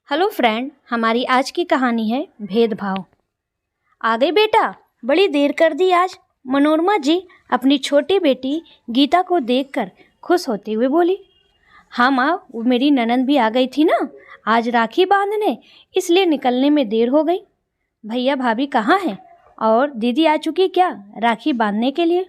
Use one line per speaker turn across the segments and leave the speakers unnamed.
Hello friend, हमारी आज की कहानी है भेदभाव। आ गई बेटा, बड़ी देर कर दी आज। मनोरमा जी अपनी छोटी बेटी गीता को देखकर खुश होते हुए बोली। हाँ माँ, वो मेरी ननंद भी आ गई थी ना आज राखी बांधने, इसलिए निकलने में देर हो गई। भैया भाभी कहाँ हैं और दीदी आ चुकी क्या राखी बांधने के लिए?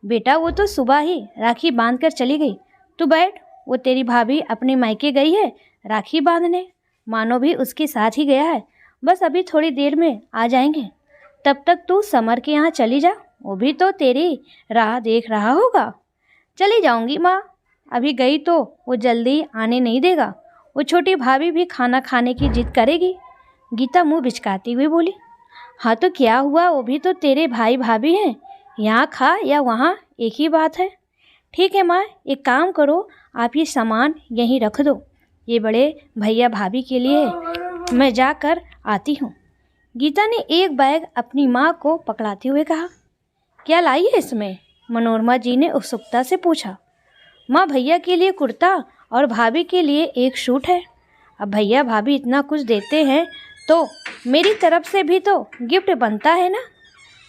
बेटा वो तो सुबह ही राखी बांध कर चली गई। तू बैठ, वो तेरी भाभी अपने मायके गई है राखी बांधने। मानो भी उसके साथ ही गया है, बस अभी थोड़ी देर में आ जाएंगे। तब तक तू समर के यहाँ चली जा, वो भी तो तेरी राह देख रहा होगा। चली जाऊंगी माँ, अभी गई तो वो जल्दी आने नहीं देगा। वो छोटी भाभी भी खाना खाने की जिद करेगी। गीता मुंह बिचकाती हुई बोली। हाँ तो क्या हुआ, वो भी तो तेरे भाई भाभी हैं, यहाँ खा या वहाँ एक ही बात है। ठीक है माँ, एक काम करो, आप ये सामान यहीं रख दो, ये बड़े भैया भाभी के लिए मैं जाकर आती हूँ। गीता ने एक बैग अपनी माँ को पकड़ाते हुए कहा। क्या लाई है इसमें? मनोरमा जी ने उत्सुकता से पूछा। माँ, भैया के लिए कुर्ता और भाभी के लिए एक सूट है। अब भैया भाभी इतना कुछ देते हैं तो मेरी तरफ से भी तो गिफ्ट बनता है ना।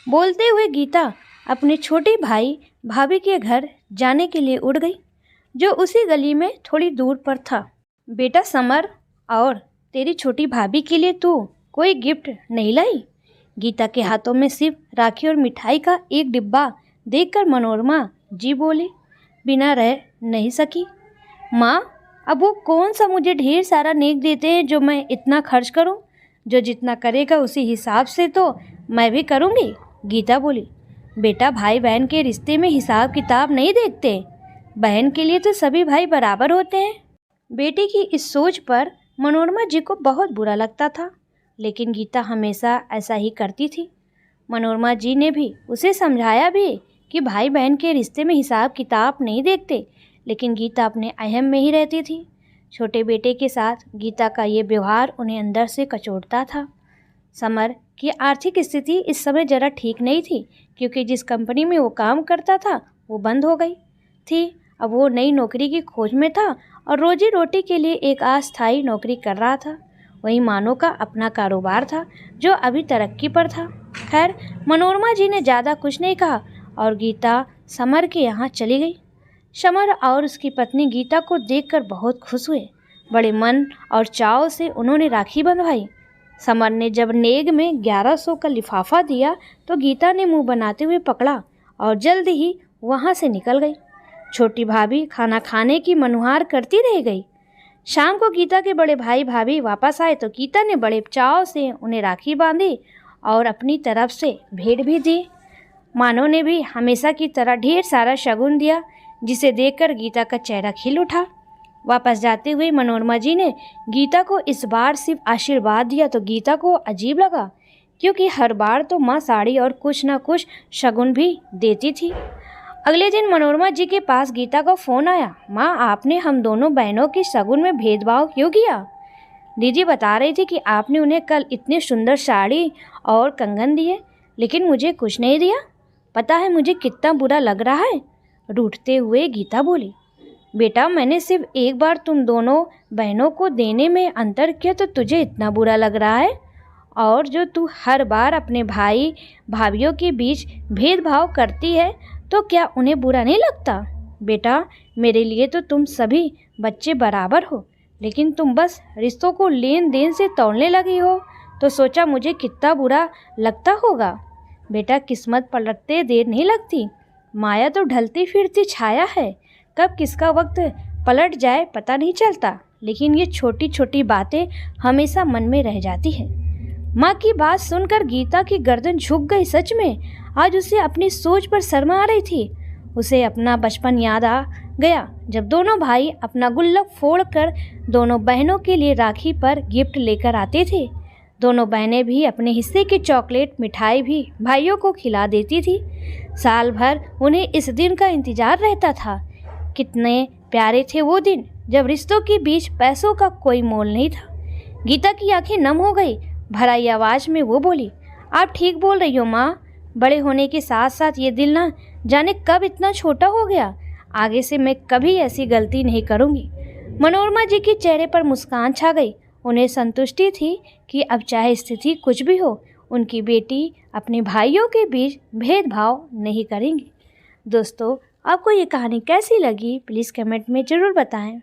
बोलते हुए गीता अपने छोटे भाई भाभी के घर जाने के लिए उड़ गई, जो उसी गली में थोड़ी दूर पर था। बेटा समर, और तेरी छोटी भाभी के लिए तू कोई गिफ्ट नहीं लाई? गीता के हाथों में सिर्फ राखी और मिठाई का एक डिब्बा देखकर मनोरमा जी बोली। बिना रह नहीं सकी। माँ, अब वो कौन सा मुझे ढेर सारा नेक देते हैं जो मैं इतना खर्च करूं? जो जितना करेगा उसी हिसाब से तो मैं भी करूंगी, गीता बोली। बेटा, भाई बहन के रिश्ते में हिसाब किताब नहीं देखते। बहन के लिए तो सभी भाई बराबर होते हैं। बेटी की इस सोच पर मनोरमा जी को बहुत बुरा लगता था, लेकिन गीता हमेशा ऐसा ही करती थी। मनोरमा जी ने भी उसे समझाया भी कि भाई बहन के रिश्ते में हिसाब किताब नहीं देखते, लेकिन गीता अपने अहम में ही रहती थी। छोटे बेटे के साथ गीता का ये व्यवहार उन्हें अंदर से कचोटता था। समर की आर्थिक स्थिति इस समय ज़रा ठीक नहीं थी, क्योंकि जिस कंपनी में वो काम करता था वो बंद हो गई थी। अब वो नई नौकरी की खोज में था और रोजी रोटी के लिए एक अस्थायी नौकरी कर रहा था। वहीं मानो का अपना कारोबार था जो अभी तरक्की पर था। खैर, मनोरमा जी ने ज़्यादा कुछ नहीं कहा और गीता समर के यहाँ चली गई। समर और उसकी पत्नी गीता को देखकर बहुत खुश हुए। बड़े मन और चाव से उन्होंने राखी बंधवाई। समर ने जब नेग में 1100 का लिफाफा दिया तो गीता ने मुंह बनाते हुए पकड़ा और जल्द ही वहाँ से निकल गई। छोटी भाभी खाना खाने की मनुहार करती रह गई। शाम को गीता के बड़े भाई भाभी वापस आए तो गीता ने बड़े चाव से उन्हें राखी बांधी और अपनी तरफ से भेंट भी दी। मानो ने भी हमेशा की तरह ढेर सारा शगुन दिया, जिसे देखकर गीता का चेहरा खिल उठा। वापस जाते हुए मनोरमा जी ने गीता को इस बार सिर्फ आशीर्वाद दिया तो गीता को अजीब लगा, क्योंकि हर बार तो माँ साड़ी और कुछ न कुछ शगुन भी देती थी। अगले दिन मनोरमा जी के पास गीता का फ़ोन आया। माँ, आपने हम दोनों बहनों की शगुन में भेदभाव क्यों किया? दीदी बता रही थी कि आपने उन्हें कल इतनी सुंदर साड़ी और कंगन दिए, लेकिन मुझे कुछ नहीं दिया। पता है मुझे कितना बुरा लग रहा है, रूठते हुए गीता बोली। बेटा, मैंने सिर्फ एक बार तुम दोनों बहनों को देने में अंतर किया तो तुझे इतना बुरा लग रहा है? और जो तू हर बार अपने भाई भाभीयों के बीच भेदभाव करती है तो क्या उन्हें बुरा नहीं लगता? बेटा, मेरे लिए तो तुम सभी बच्चे बराबर हो, लेकिन तुम बस रिश्तों को लेन देन से तोड़ने लगी हो तो सोचा मुझे कितना बुरा लगता होगा। बेटा, किस्मत पलटते देर नहीं लगती, माया तो ढलती फिरती छाया है, कब किसका वक्त पलट जाए पता नहीं चलता, लेकिन ये छोटी छोटी बातें हमेशा मन में रह जाती है। माँ की बात सुनकर गीता की गर्दन झुक गई। सच में आज उसे अपनी सोच पर शर्म आ रही थी। उसे अपना बचपन याद आ गया, जब दोनों भाई अपना गुल्लक फोड़कर दोनों बहनों के लिए राखी पर गिफ्ट लेकर आते थे। दोनों बहनें भी अपने हिस्से की चॉकलेट मिठाई भी भाइयों को खिला देती थी। साल भर उन्हें इस दिन का इंतजार रहता था। कितने प्यारे थे वो दिन, जब रिश्तों के बीच पैसों का कोई मोल नहीं था। गीता की आंखें नम हो गई। भराई आवाज़ में वो बोली, आप ठीक बोल रही हो माँ, बड़े होने के साथ साथ ये दिल ना जाने कब इतना छोटा हो गया। आगे से मैं कभी ऐसी गलती नहीं करूँगी। मनोरमा जी के चेहरे पर मुस्कान छा गई उन्हें संतुष्टि थी कि अब चाहे स्थिति कुछ भी हो, उनकी बेटी अपने भाइयों के बीच भेदभाव नहीं करेंगी। दोस्तों, आपको ये कहानी कैसी लगी प्लीज़ कमेंट में ज़रूर बताएं।